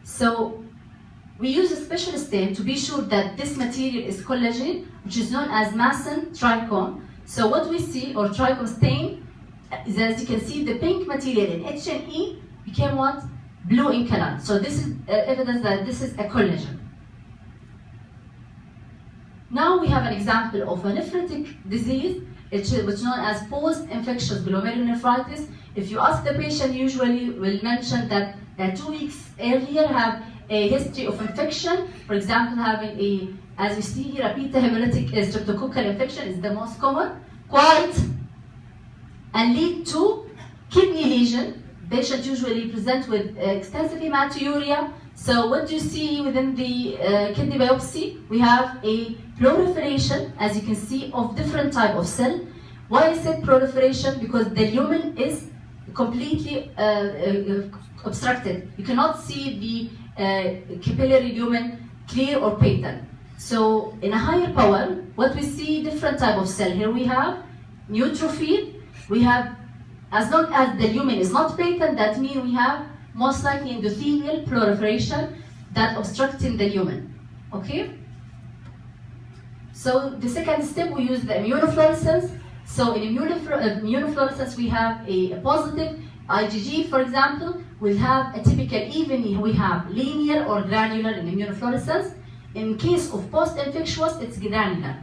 So we use a special stain to be sure that this material is collagen, which is known as Masson trichome. So what we see, or trichome stain, is, as you can see, the pink material in H and E became what? Blue in color. So this is evidence that this is a collagen. Now we have an example of a nephritic disease, which is known as post-infectious glomerulonephritis. If you ask the patient, usually will mention that 2 weeks earlier have a history of infection. For example, having a, as you see here, a beta hemolytic streptococcal infection is the most common, and lead to kidney lesion. Patients usually present with extensive hematuria. So what do you see within the kidney biopsy? We have a proliferation, as you can see, of different type of cell. Why is it proliferation? Because the lumen is completely obstructed. You cannot see the capillary lumen clear or patent. So in a higher power, what we see, different type of cell. Here we have neutrophil. We have, as long as the lumen is not patent, that means we have most likely endothelial proliferation that obstructing the lumen. Okay? So the second step, we use the immunofluorescence. So in immunofluorescence, we have a positive IgG, for example. We'll have a typical, even we have linear or granular in immunofluorescence. In case of post-infectious, it's granular.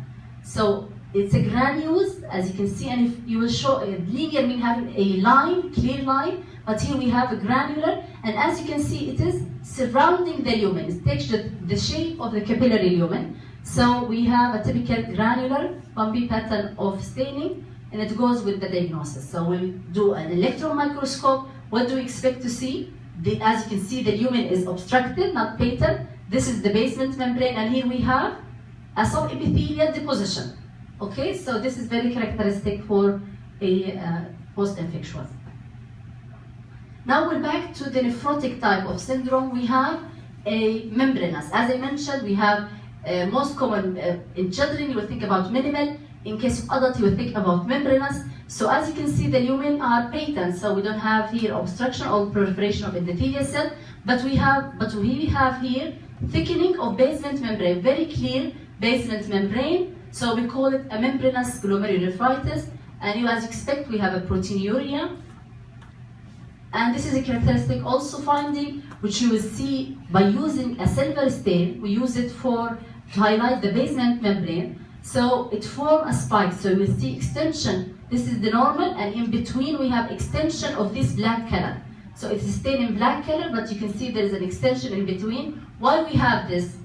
So it's a granules, as you can see, and if you will show linear mean having a line, clear line, but here we have a granular, and as you can see, it is surrounding the lumen. It takes the shape of the capillary lumen. So we have a typical granular bumpy pattern of staining, and it goes with the diagnosis. So we'll do an electron microscope. What do we expect to see? As you can see, the lumen is obstructed, not patent. This is the basement membrane, and here we have a subepithelial deposition. Okay, so this is very characteristic for a post-infectious. Now we're back to the nephrotic type of syndrome. We have a membranous. As I mentioned, we have most common in children, you will think about minimal. In case of adult, you will think about membranous. So as you can see, the lumen are patent, so we don't have here obstruction or proliferation of endothelial cell, but we have here thickening of basement membrane, very clear basement membrane. So we call it a membranous glomerulonephritis. And you, as you expect, we have a proteinuria. And this is a characteristic also finding, which you will see by using a silver stain. We use it to highlight the basement membrane. So it forms a spike. So you will see extension. This is the normal, and in between we have extension of this black color. So it's stained in black color, but you can see there is an extension in between. Why we have this?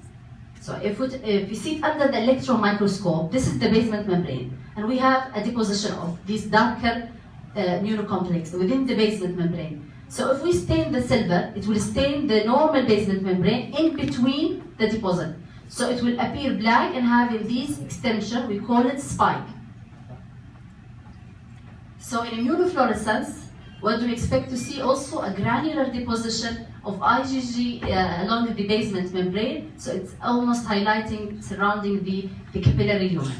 So if you see it under the electron microscope, this is the basement membrane, and we have a deposition of this darker immunocomplex within the basement membrane. So if we stain the silver, it will stain the normal basement membrane in between the deposit. So it will appear black and having this extension, we call it spike. So in immunofluorescence, what do we expect to see? Also a granular deposition of IgG along the basement membrane. So it's almost highlighting, surrounding the capillary lumen.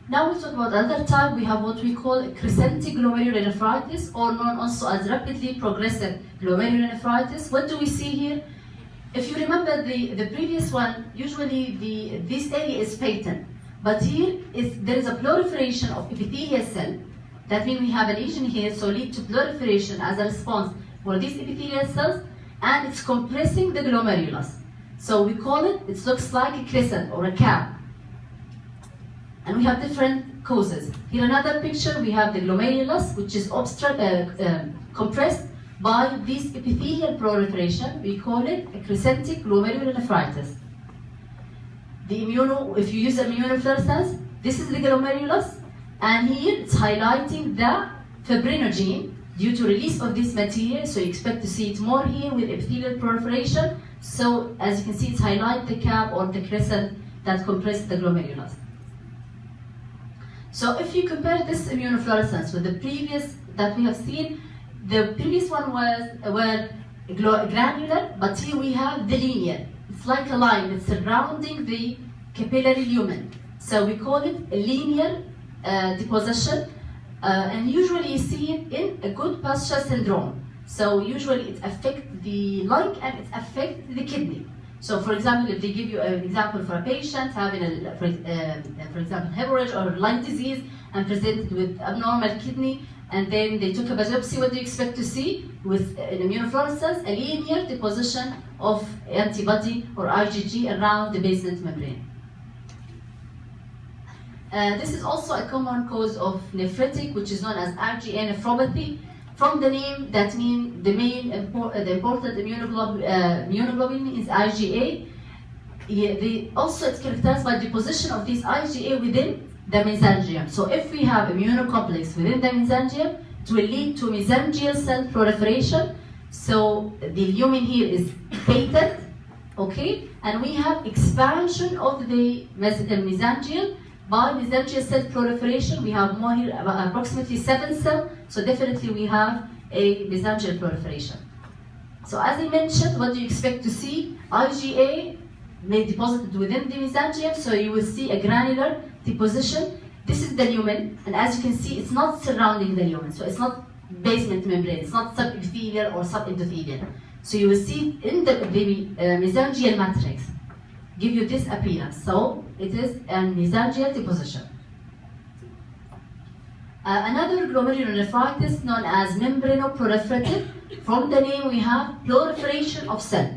Now we'll talk about another type. We have what we call crescentic glomerulonephritis, or known also as rapidly progressive glomerulonephritis. What do we see here? If you remember the previous one, usually this area is patent. But here there is a proliferation of epithelial cell. That means we have a lesion here, so lead to proliferation as a response for these epithelial cells, and it's compressing the glomerulus. So we call it looks like a crescent or a cap. And we have different causes. Here another picture, we have the glomerulus, which is compressed by this epithelial proliferation. We call it a crescentic glomerulonephritis. If you use immunofluorescence, this is the glomerulus, and here it's highlighting the fibrinogen due to release of this material. So you expect to see it more here with epithelial proliferation. So as you can see, it's highlight the cap or the crescent that compress the glomerulus. So if you compare this immunofluorescence with the previous that we have seen, the previous one were granular, but here we have the linear. It's like a line that's surrounding the capillary lumen. So we call it a linear deposition. And usually you see it in a good posture syndrome. So usually it affects the lung and it affects the kidney. So for example, if they give you an example for a patient having for example, hemorrhage or lung disease and presented with abnormal kidney, and then they took a biopsy, what do you expect to see? With an immunofluorescence, a linear deposition of antibody or IgG around the basement membrane. This is also a common cause of nephritic, which is known as IgA nephropathy. From the name, that means the important immunoglobulin is IgA. Also, it's characterized by deposition of this IgA within the mesangium. So if we have immunocomplex within the mesangium, it will lead to mesangial cell proliferation. So the lumen here is patent, okay? And we have expansion of the mesangial. By mesangial cell proliferation, we have more here, approximately 7 cells. So definitely we have a mesangial proliferation. So as I mentioned, what do you expect to see? IgA may deposited within the mesangium, so you will see a granular deposition. This is the lumen, and as you can see, it's not surrounding the lumen. So it's not basement membrane, it's not subepithelial or subendothelial. So you will see in the mesangial matrix, give you this appearance. So it is a mesangial deposition. Another glomerulonephritis known as membranoproliferative. From the name we have proliferation of cell.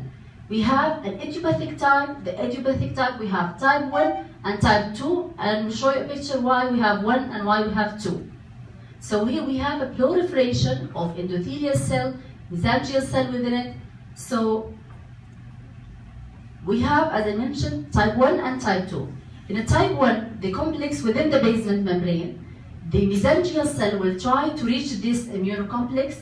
We have an idiopathic type. The idiopathic type we have type 1 and type 2, and we'll show you a picture why we have 1 and why we have 2. So here we have a proliferation of endothelial cell, mesangial cell within it. So we have, as I mentioned, type 1 and type 2. In a type 1, the complex within the basement membrane, the mesangial cell will try to reach this immunocomplex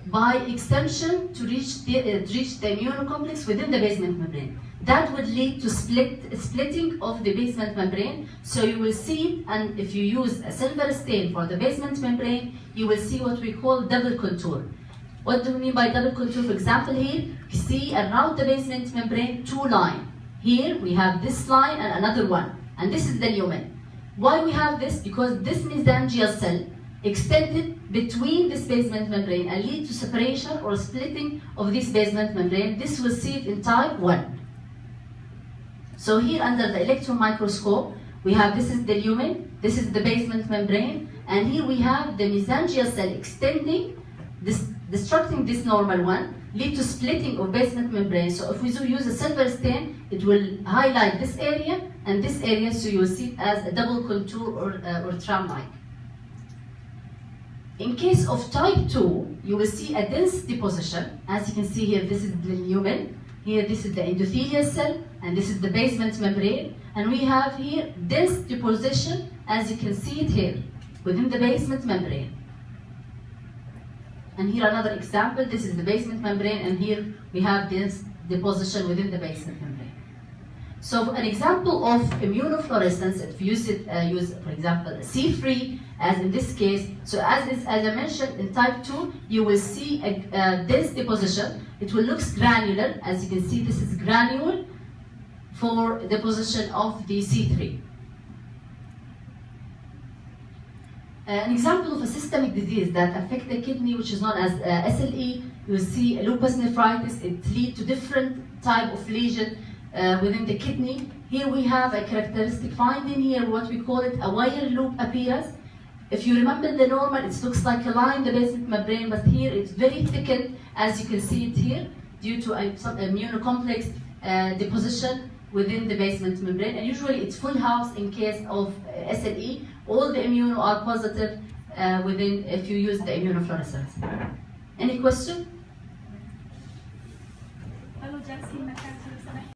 by extension to reach the immunocomplex within the basement membrane. That would lead to splitting of the basement membrane. So you will see it, and if you use a silver stain for the basement membrane, you will see what we call double contour. What do we mean by double contour? For example, here you see around the basement membrane 2 lines. Here we have this line and another one, and this is the lumen. Why we have this? Because this mesangial cell extended between this basement membrane and lead to separation or splitting of this basement membrane. This will see it in type 1. So here under the electron microscope, we have, this is the lumen, this is the basement membrane, and here we have the mesangial cell extending, destructing this normal one, lead to splitting of basement membrane. So if we use a silver stain, it will highlight this area and this area, so you will see it as a double contour or tram-like. In case of type 2, you will see a dense deposition. As you can see here, this is the lumen. Here, this is the endothelial cell, and this is the basement membrane. And we have here dense deposition, as you can see it here, within the basement membrane. And here another example, this is the basement membrane, and here we have this deposition within the basement membrane. So an example of immunofluorescence, if you use for example, C3, as in this case, so as I mentioned in type 2, you will see a dense deposition. It will look granular, as you can see, this is granule for deposition of the C3. An example of a systemic disease that affects the kidney, which is known as SLE, you will see lupus nephritis. It leads to different type of lesion within the kidney. Here we have a characteristic finding here, what we call it a wire loop appearance. If you remember the normal, it looks like a line, the basement membrane, but here it's very thickened, as you can see it here, due to some immunocomplex deposition within the basement membrane. And usually it's full house in case of SLE. All the immuno are positive within if you use the immunofluorescence. Any question?